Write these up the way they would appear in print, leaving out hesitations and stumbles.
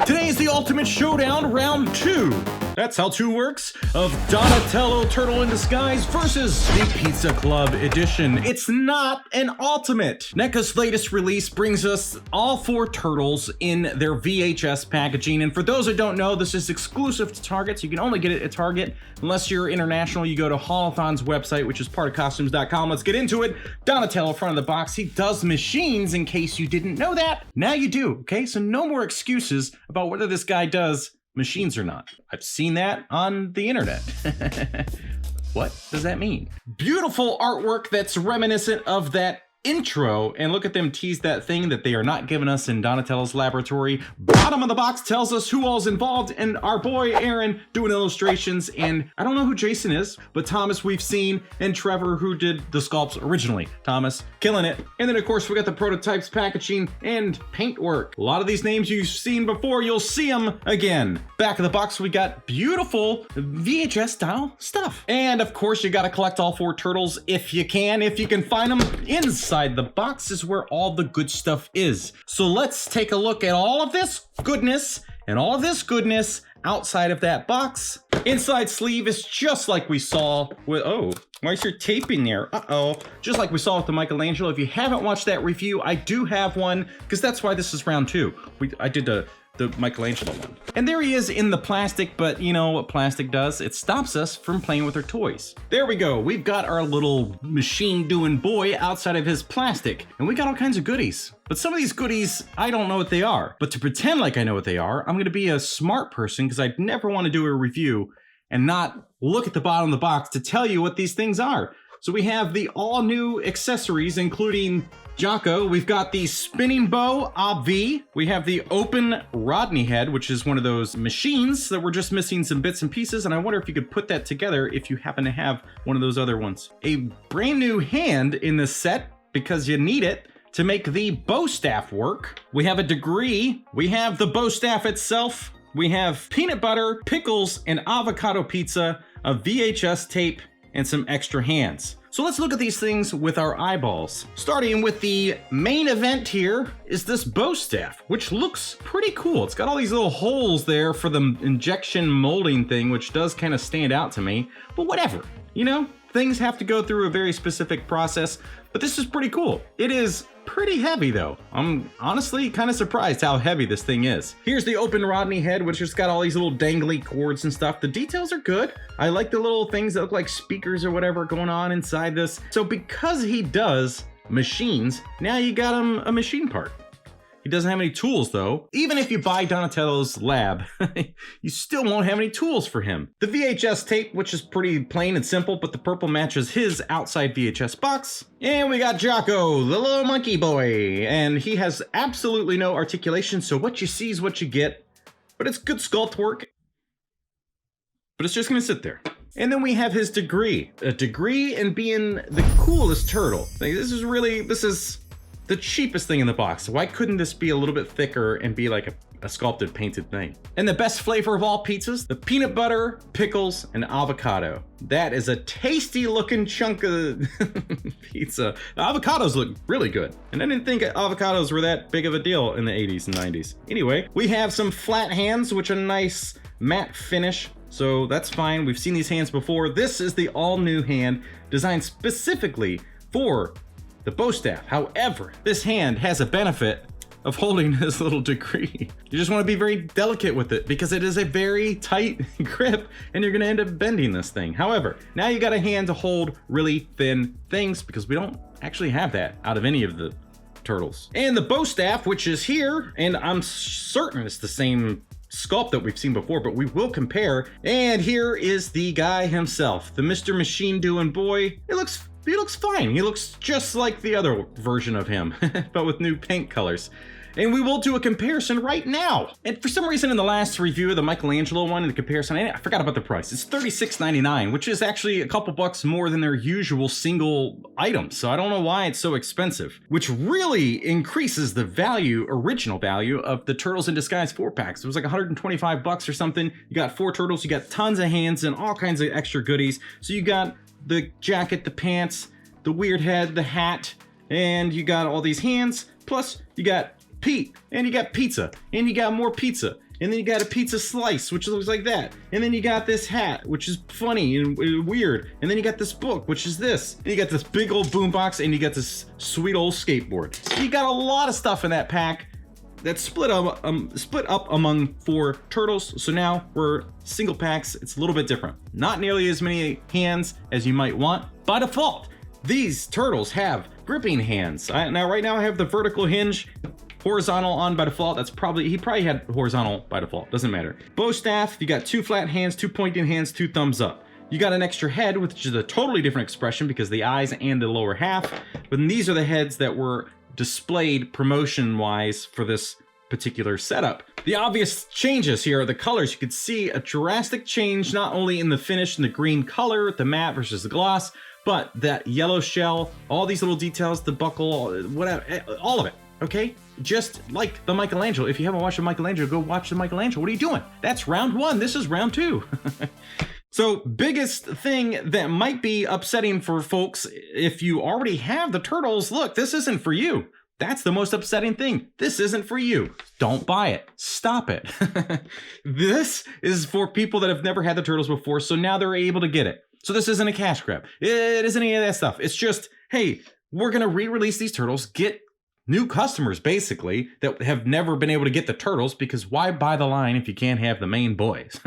Today is the Ultimate Showdown Round 2. That's how 2 works, of Donatello Turtle in Disguise versus the Pizza Club Edition. It's not an Ultimate. NECA's latest release brings us all 4 turtles in their VHS packaging. And for those that don't know, this is exclusive to Target, so you can only get it at Target. Unless you're international, you go to Haulathon's website, which is partofcostumes.com. Let's get into it. Donatello, front of the box. He does machines, in case you didn't know that. Now you do, okay? So no more excuses about whether this guy does machines or not. I've seen that on the internet. What does that mean? Beautiful artwork that's reminiscent of that intro, and look at them tease that thing that they are not giving us in Donatello's laboratory. Bottom of the box tells us who all's involved, and our boy Aaron doing illustrations, and I don't know who Jason is, but Thomas we've seen, and Trevor who did the sculpts originally. Thomas, killing it. And then of course we got the prototypes, packaging, and paint work. A lot of these names you've seen before, you'll see them again. Back of the box we got beautiful VHS style stuff. And of course you gotta collect all 4 turtles if you can find them. Inside the box is where all the good stuff is. So let's take a look at all of this goodness and all of this goodness outside of that box. Inside sleeve is just like we saw with, oh, why is there tape in there? Uh-oh. Just like we saw with the Michelangelo. If you haven't watched that review, I do have one, because that's why this is round 2. I did the Michelangelo one. And there he is in the plastic, but you know what plastic does? It stops us from playing with our toys. There we go. We've got our little machine doing boy outside of his plastic, and we got all kinds of goodies. But some of these goodies, I don't know what they are. But to pretend like I know what they are, I'm gonna be a smart person, because I'd never want to do a review and not look at the bottom of the box to tell you what these things are. So we have the all new accessories, including Jocko. We've got the spinning bow, obvi. We have the open Rodney head, which is one of those machines that we're just missing some bits and pieces. And I wonder if you could put that together if you happen to have one of those other ones. A brand new hand in this set, because you need it to make the bow staff work. We have a degree. We have the bow staff itself. We have peanut butter, pickles, and avocado pizza, a VHS tape, and some extra hands. So let's look at these things with our eyeballs. Starting with the main event here is this bow staff, which looks pretty cool. It's got all these little holes there for the injection molding thing, which does kind of stand out to me, but whatever, you know? Things have to go through a very specific process, but this is pretty cool. It is pretty heavy though. I'm honestly kind of surprised how heavy this thing is. Here's the open Rodney head, which has got all these little dangly cords and stuff. The details are good. I like the little things that look like speakers or whatever going on inside this. So because he does machines, now you got him a machine part. He doesn't have any tools though. Even if you buy Donatello's lab, you still won't have any tools for him. The VHS tape, which is pretty plain and simple, but the purple matches his outside VHS box. And we got Jocko, the little monkey boy. And he has absolutely no articulation, so what you see is what you get. But it's good sculpt work. But it's just gonna sit there. And then we have his degree. A degree in being the coolest turtle. Like, this is the cheapest thing in the box. Why couldn't this be a little bit thicker and be like a sculpted painted thing? And the best flavor of all pizzas, the peanut butter, pickles, and avocado. That is a tasty looking chunk of pizza. The avocados look really good. And I didn't think avocados were that big of a deal in the 80s and 90s. Anyway, we have some flat hands, which are nice matte finish. So that's fine. We've seen these hands before. This is the all new hand designed specifically for the bow staff. However, this hand has a benefit of holding this little degree. You just want to be very delicate with it because it is a very tight grip and you're going to end up bending this thing. However, now you got a hand to hold really thin things because we don't actually have that out of any of the turtles. And the bow staff, which is here, and I'm certain it's the same sculpt that we've seen before, but we will compare. And here is the guy himself, the Mr. Machine doing boy. He looks fine. He looks just like the other version of him, but with new paint colors. And we will do a comparison right now. And for some reason in the last review of the Michelangelo one, in the comparison, I forgot about the price. It's $36.99, which is actually a couple bucks more than their usual single item. So I don't know why it's so expensive, which really increases the original value of the Turtles in Disguise 4-packs. It was like 125 bucks or something. You got 4 turtles, you got tons of hands and all kinds of extra goodies. So you got the jacket, the pants, the weird head, the hat, and you got all these hands. Plus you got Pete, and you got pizza, and you got more pizza, And then you got a pizza slice, which looks like that. And then you got this hat, which is funny and weird. And then you got this book, which is this. And you got this big old boombox, and you got this sweet old skateboard. So you got a lot of stuff in that pack that's split up among 4 turtles. So now we're single packs. It's a little bit different. Not nearly as many hands as you might want. By default, these turtles have gripping hands. Now right now I have the vertical hinge, horizontal on by default. He probably had horizontal by default, doesn't matter. Bow staff, you got 2 flat hands, 2 pointing hands, 2 thumbs up. You got an extra head, which is a totally different expression because the eyes and the lower half. But these are the heads that were displayed promotion-wise for this particular setup. The obvious changes here are the colors. You could see a drastic change not only in the finish and the green color, the matte versus the gloss, but that yellow shell, all these little details, the buckle, whatever, all of it, okay? Just like the Michelangelo. If you haven't watched the Michelangelo, go watch the Michelangelo. What are you doing? That's round 1. This is round 2. So biggest thing that might be upsetting for folks, if you already have the turtles, look, this isn't for you. That's the most upsetting thing. This isn't for you. Don't buy it. Stop it. This is for people that have never had the turtles before, so now they're able to get it. So this isn't a cash grab. It isn't any of that stuff. It's just, hey, we're going to re-release these turtles, get new customers, basically, that have never been able to get the turtles, because why buy the line if you can't have the main boys?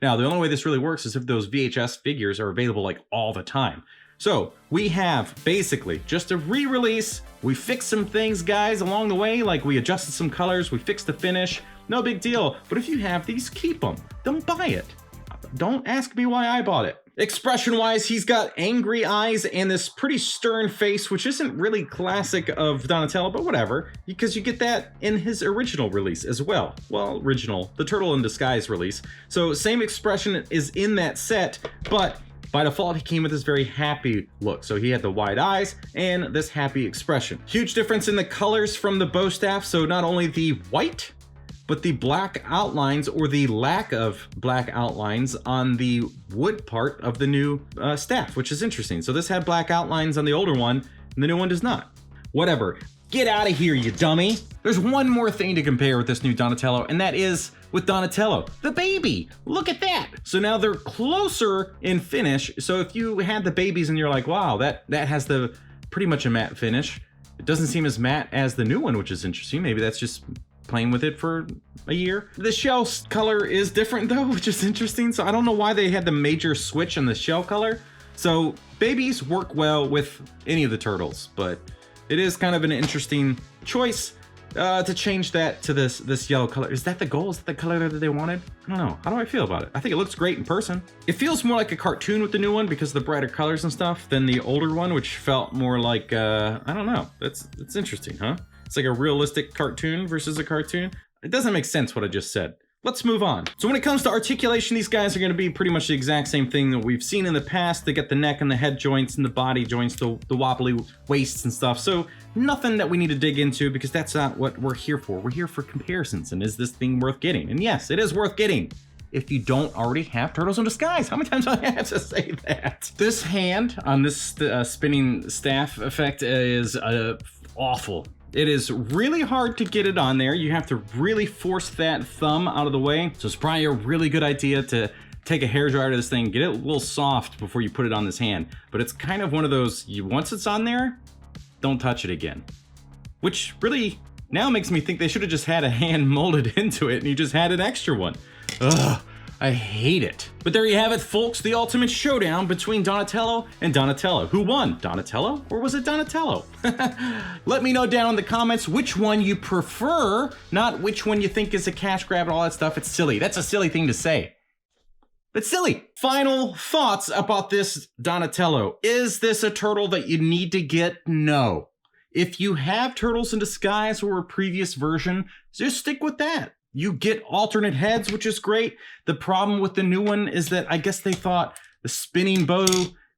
Now, the only way this really works is if those VHS figures are available like all the time. So we have basically just a re-release. We fixed some things, guys, along the way, like we adjusted some colors, we fixed the finish, no big deal. But if you have these, keep them. Don't buy it. Don't ask me why I bought it. Expression-wise, he's got angry eyes and this pretty stern face, which isn't really classic of Donatello, but whatever, because you get that in his original release as well. Well, the Turtle in Disguise release. So same expression is in that set, but by default, he came with this very happy look. So he had the wide eyes and this happy expression. Huge difference in the colors from the bow staff. So not only the white, but the black outlines, or the lack of black outlines on the wood part of the new staff, which is interesting. So this had black outlines on the older one, and the new one does not. Whatever. Get out of here, you dummy. There's one more thing to compare with this new Donatello, and that is with Donatello, the baby. Look at that. So now they're closer in finish. So if you had the babies and you're like, wow, that has the pretty much a matte finish. It doesn't seem as matte as the new one, which is interesting. Maybe that's just playing with it for a year. The shell color is different though, which is interesting. So I don't know why they had the major switch on the shell color. So babies work well with any of the turtles, but it is kind of an interesting choice to change that to this yellow color. Is that the goal? Is that the color that they wanted? I don't know. How do I feel about it? I think it looks great in person. It feels more like a cartoon with the new one because of the brighter colors and stuff than the older one, which felt more like, I don't know. That's interesting, huh? It's like a realistic cartoon versus a cartoon. It doesn't make sense what I just said. Let's move on. So when it comes to articulation, these guys are going to be pretty much the exact same thing that we've seen in the past. They got the neck and the head joints and the body joints, the wobbly waists and stuff. So nothing that we need to dig into because that's not what we're here for. We're here for comparisons. And is this thing worth getting? And yes, it is worth getting if you don't already have Turtles in Disguise. How many times do I have to say that? This hand on this spinning staff effect is awful. It is really hard to get it on there. You have to really force that thumb out of the way. So it's probably a really good idea to take a hairdryer to this thing, get it a little soft before you put it on this hand. But it's kind of one of those, once it's on there, don't touch it again. Which really now makes me think they should have just had a hand molded into it and you just had an extra one. Ugh. I hate it. But there you have it, folks, the ultimate showdown between Donatello and Donatello. Who won, Donatello or was it Donatello? Let me know down in the comments which one you prefer, not which one you think is a cash grab and all that stuff. It's silly. That's a silly thing to say. It's silly. Final thoughts about this Donatello. Is this a turtle that you need to get? No. If you have Turtles in Disguise or a previous version, just stick with that. You get alternate heads, which is great. The problem with the new one is that I guess they thought the spinning bow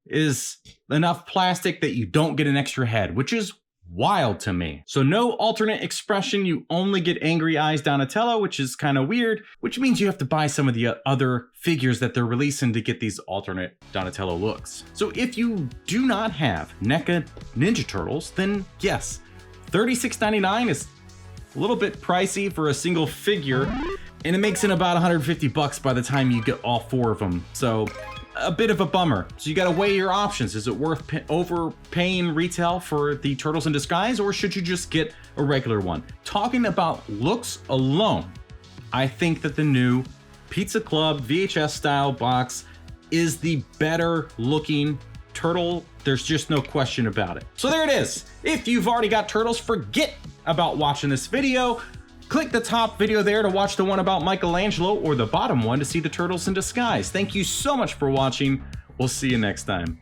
is enough plastic that you don't get an extra head, which is wild to me. So no alternate expression. You only get angry eyes Donatello, which is kind of weird, which means you have to buy some of the other figures that they're releasing to get these alternate Donatello looks. So if you do not have NECA Ninja Turtles, then yes, $36.99 is a little bit pricey for a single figure. and it makes it about 150 bucks by the time you get all 4 of them. So a bit of a bummer. So you gotta weigh your options. Is it worth overpaying retail for the Turtles in Disguise, or should you just get a regular one? Talking about looks alone, I think that the new Pizza Club VHS style box is the better looking turtle. There's just no question about it. So there it is. If you've already got turtles, forget about watching this video. Click the top video there to watch the one about Michelangelo, or the bottom one to see the Turtles in Disguise. Thank you so much for watching. We'll see you next time.